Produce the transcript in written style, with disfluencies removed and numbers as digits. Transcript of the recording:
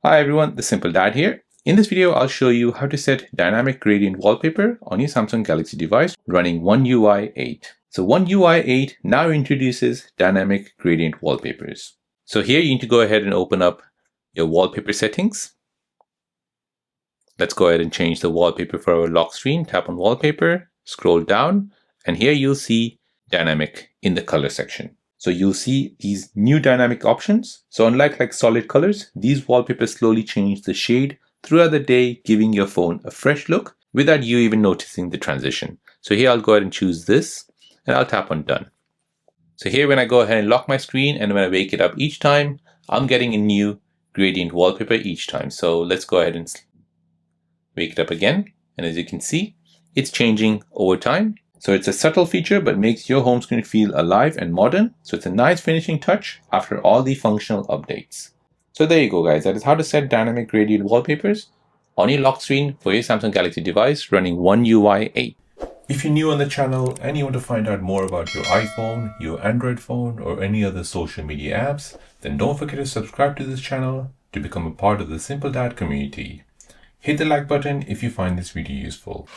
Hi everyone, the Simple Dad here. In this video, I'll show you how to set dynamic gradient wallpaper on your Samsung Galaxy device running One UI 8. So One UI 8 now introduces dynamic gradient wallpapers. So here you need to go ahead and open up your wallpaper settings. Let's go ahead and change the wallpaper for our lock screen. Tap on wallpaper, scroll down, and here you'll see dynamic in the color section. So you'll see these new dynamic options. So unlike solid colors, these wallpapers slowly change the shade throughout the day, giving your phone a fresh look without you even noticing the transition. So here I'll go ahead and choose this and I'll tap on done. So here when I go ahead and lock my screen and when I wake it up each time, I'm getting a new gradient wallpaper each time. So let's go ahead and wake it up again. And as you can see, it's changing over time. So it's a subtle feature, but makes your home screen feel alive and modern. So it's a nice finishing touch after all the functional updates. So there you go, guys. That is how to set dynamic gradient wallpapers on your lock screen for your Samsung Galaxy device running One UI 8. If you're new on the channel and you want to find out more about your iPhone, your Android phone, or any other social media apps, then don't forget to subscribe to this channel to become a part of the Simple Dad community. Hit the like button if you find this video useful.